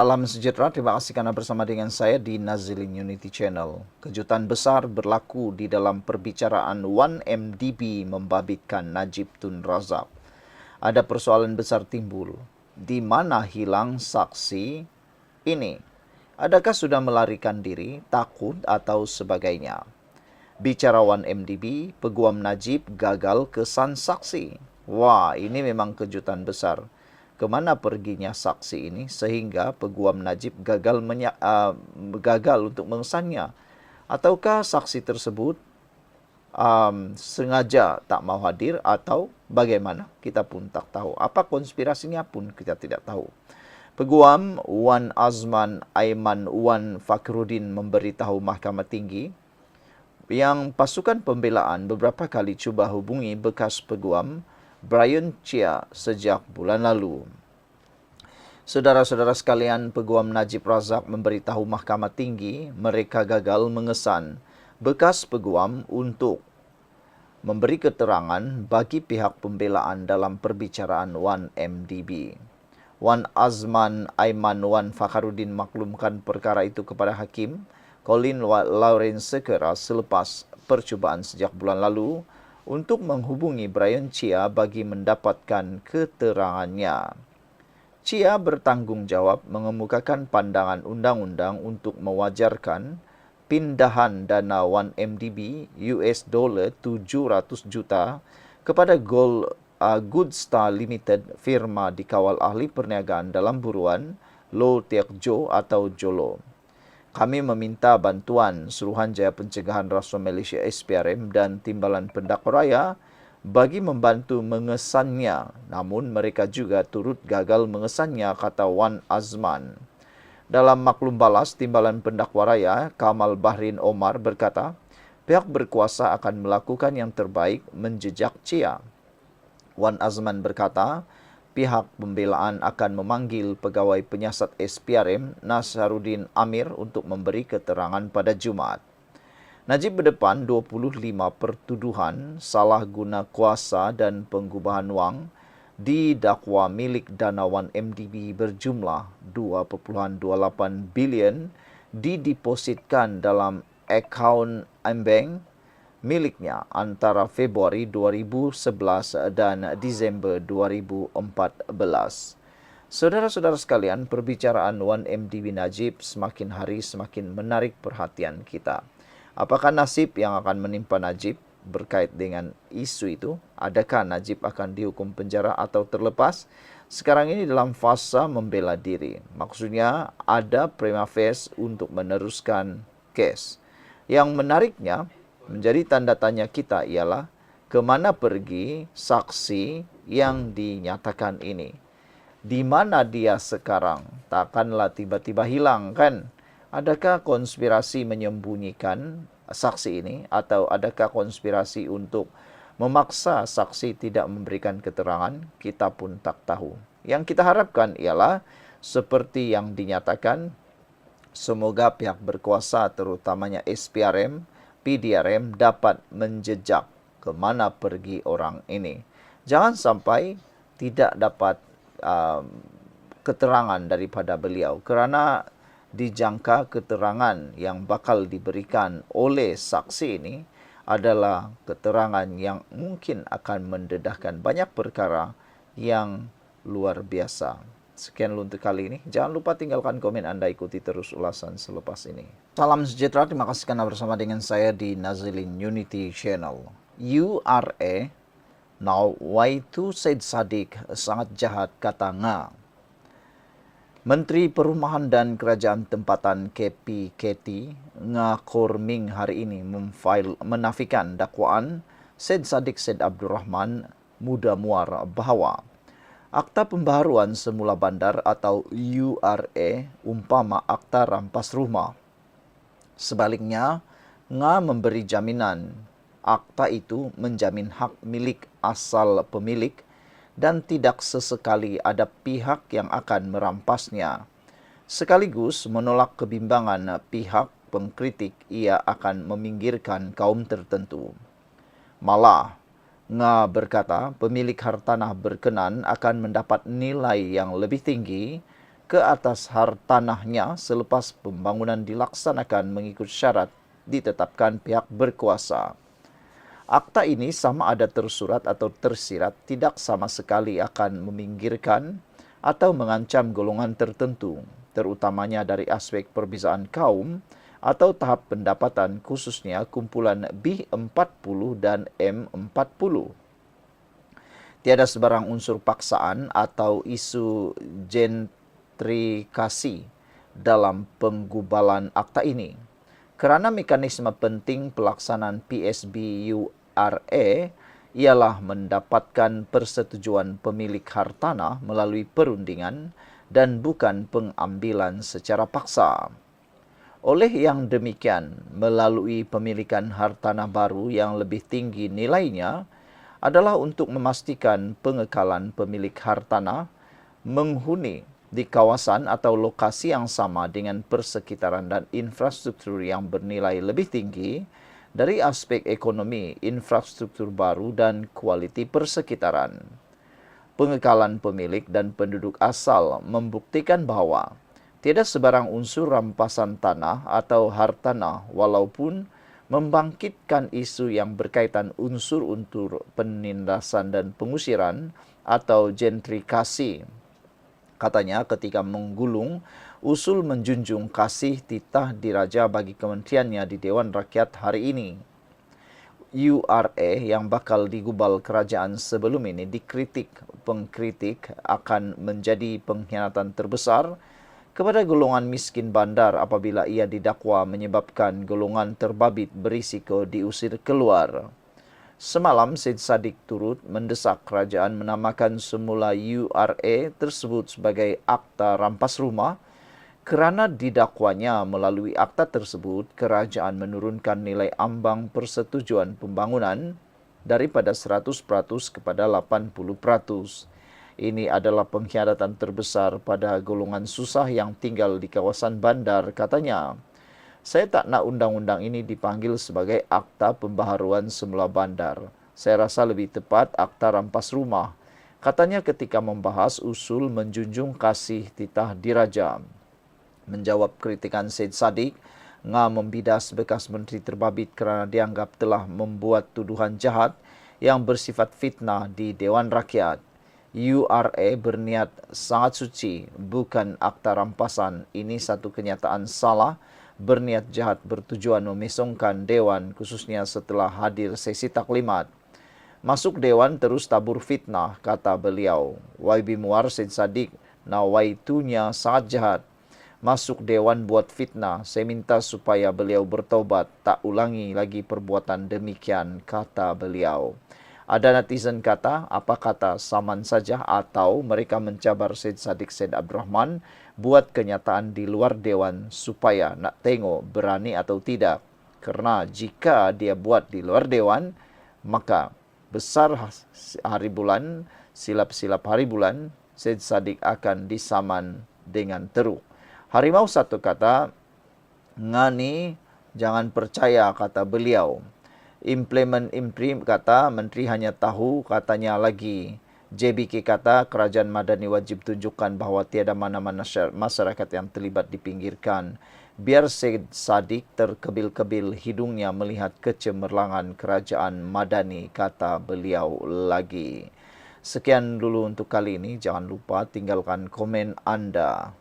Salam sejahtera, terima kasih karena bersama dengan saya di Nazilin Unity Channel. Kejutan besar berlaku di dalam perbicaraan 1MDB membabitkan Najib Tun Razak. Ada persoalan besar timbul. Di mana hilang saksi ini? Adakah sudah melarikan diri, takut atau sebagainya? Bicara 1MDB, peguam Najib gagal kesan saksi. Wah, ini memang kejutan besar. Kemana perginya saksi ini sehingga peguam Najib gagal untuk mengesannya? Ataukah saksi tersebut sengaja tak mau hadir atau bagaimana? Kita pun tak tahu. Apa konspirasinya pun kita tidak tahu. Peguam Wan Azman Aiman Wan Fakhruddin memberitahu Mahkamah Tinggi yang pasukan pembelaan beberapa kali cuba hubungi bekas peguam Brian Chia sejak bulan lalu. Saudara-saudara sekalian, peguam Najib Razak memberitahu Mahkamah Tinggi mereka gagal mengesan bekas peguam untuk memberi keterangan bagi pihak pembelaan dalam perbicaraan 1MDB. Wan Azman Aiman Wan Fakhruddin maklumkan perkara itu kepada Hakim Colin Lawrence segera selepas percubaan sejak bulan lalu untuk menghubungi Brian Chia bagi mendapatkan keterangannya. Chia bertanggung jawab mengemukakan pandangan undang-undang untuk mewajarkan pindahan dana 1MDB $700 juta kepada Good Star Limited, firma dikawal ahli perniagaan dalam buruan Lo Teok Jo atau Jolo. Kami meminta bantuan Suruhanjaya Pencegahan Rasuah Malaysia SPRM dan Timbalan Pendakwa Raya bagi membantu mengesannya, namun mereka juga turut gagal mengesannya, kata Wan Azman. Dalam maklum balas, Timbalan Pendakwa Raya Kamal Bahrin Omar berkata, pihak berkuasa akan melakukan yang terbaik menjejak Chia. Wan Azman berkata, pihak pembelaan akan memanggil pegawai penyiasat SPRM Nasaruddin Amir untuk memberi keterangan pada Jumaat. Najib berdepan 25 pertuduhan salah guna kuasa dan penggubahan wang didakwa milik dana 1MDB berjumlah 2.28 bilion didepositkan dalam akaun M-Bank miliknya antara Februari 2011 dan Disember 2014. Saudara-saudara sekalian, perbicaraan 1MDB Najib semakin hari semakin menarik perhatian kita. Apakah nasib yang akan menimpa Najib berkait dengan isu itu? Adakah Najib akan dihukum penjara atau terlepas? Sekarang ini dalam fasa membela diri. Maksudnya ada prima facie untuk meneruskan kes. Yang menariknya, menjadi tanda tanya kita ialah kemana pergi saksi yang dinyatakan ini. Di mana dia sekarang? Takkanlah tiba-tiba hilang, kan? Adakah konspirasi menyembunyikan saksi ini atau adakah konspirasi untuk memaksa saksi tidak memberikan keterangan? Kita pun tak tahu. Yang kita harapkan ialah seperti yang dinyatakan, semoga pihak berkuasa terutamanya SPRM, PDRM dapat menjejak kemana pergi orang ini. Jangan sampai tidak dapat keterangan daripada beliau kerana dijangka keterangan yang bakal diberikan oleh saksi ini adalah keterangan yang mungkin akan mendedahkan banyak perkara yang luar biasa. Sekian untuk kali ini. Jangan lupa tinggalkan komen Anda, ikuti terus ulasan selepas ini. Salam sejahtera, terima kasih karena bersama dengan saya di Nazilin Unity Channel. URA, now Y2 Said Sadiq sangat jahat, kata Nga. Menteri Perumahan dan Kerajaan Tempatan KPKT Nga Korming hari ini menafikan dakwaan Said Sadiq Said Abdul Rahman Muda Muar bahawa Akta Pembaharuan Semula Bandar atau URA umpama akta rampas rumah. Sebaliknya, Nga memberi jaminan akta itu menjamin hak milik asal pemilik dan tidak sesekali ada pihak yang akan merampasnya. Sekaligus menolak kebimbangan pihak pengkritik ia akan meminggirkan kaum tertentu. Malah, Nga berkata pemilik hartanah berkenan akan mendapat nilai yang lebih tinggi ke atas hartanahnya selepas pembangunan dilaksanakan mengikut syarat ditetapkan pihak berkuasa. Akta ini sama ada tersurat atau tersirat tidak sama sekali akan meminggirkan atau mengancam golongan tertentu, terutamanya dari aspek perbezaan kaum atau tahap pendapatan, khususnya kumpulan B40 dan M40. Tiada sebarang unsur paksaan atau isu gentrifikasi dalam penggubalan akta ini. Kerana mekanisme penting pelaksanaan PSBURA ialah mendapatkan persetujuan pemilik hartanah melalui perundingan dan bukan pengambilan secara paksa. Oleh yang demikian, melalui pemilikan hartanah baru yang lebih tinggi nilainya adalah untuk memastikan pengekalan pemilik hartanah menghuni di kawasan atau lokasi yang sama dengan persekitaran dan infrastruktur yang bernilai lebih tinggi dari aspek ekonomi, infrastruktur baru dan kualiti persekitaran. Pengekalan pemilik dan penduduk asal membuktikan bahawa tiada sebarang unsur rampasan tanah atau hartanah walaupun membangkitkan isu yang berkaitan unsur-unsur penindasan dan pengusiran atau gentrifikasi. Katanya ketika menggulung usul menjunjung kasih titah diraja bagi kementeriannya di Dewan Rakyat hari ini. URA yang bakal digubal kerajaan sebelum ini dikritik pengkritik akan menjadi pengkhianatan terbesar kepada golongan miskin bandar apabila ia didakwa menyebabkan golongan terbabit berisiko diusir keluar. Semalam, Syed Saddiq turut mendesak kerajaan menamakan semula URA tersebut sebagai Akta Rampas Rumah kerana didakwanya melalui akta tersebut, kerajaan menurunkan nilai ambang persetujuan pembangunan daripada 100% kepada 80%. Ini adalah pengkhianatan terbesar pada golongan susah yang tinggal di kawasan bandar, katanya. Saya tak nak undang-undang ini dipanggil sebagai Akta Pembaharuan Semula Bandar. Saya rasa lebih tepat Akta Rampas Rumah, katanya ketika membahas usul menjunjung kasih titah diraja. Menjawab kritikan Syed Saddiq, membidas bekas menteri terbabit kerana dianggap telah membuat tuduhan jahat yang bersifat fitnah di Dewan Rakyat. URA berniat sangat suci, bukan akta rampasan. Ini satu kenyataan salah, berniat jahat bertujuan memesongkan Dewan, khususnya setelah hadir sesi taklimat. Masuk Dewan terus tabur fitnah, kata beliau. YB Muar Syed Saddiq, nawaitunya sangat jahat. Masuk Dewan buat fitnah, saya minta supaya beliau bertaubat, tak ulangi lagi perbuatan demikian, kata beliau. Ada netizen kata, apa kata saman saja atau mereka mencabar Syed Saddiq Syed Abdul Rahman buat kenyataan di luar Dewan supaya nak tengok berani atau tidak. Kerana jika dia buat di luar Dewan, maka besar hari bulan, silap-silap hari bulan, Syed Saddiq akan disaman dengan teruk. Harimau satu kata, ngani jangan percaya, kata beliau. Implement kata, menteri hanya tahu, katanya lagi. JBK kata, kerajaan Madani wajib tunjukkan bahawa tiada mana-mana masyarakat yang terlibat dipinggirkan. Biar Syed Saddiq terkebil-kebil hidungnya melihat kecemerlangan kerajaan Madani, kata beliau lagi. Sekian dulu untuk kali ini. Jangan lupa tinggalkan komen anda.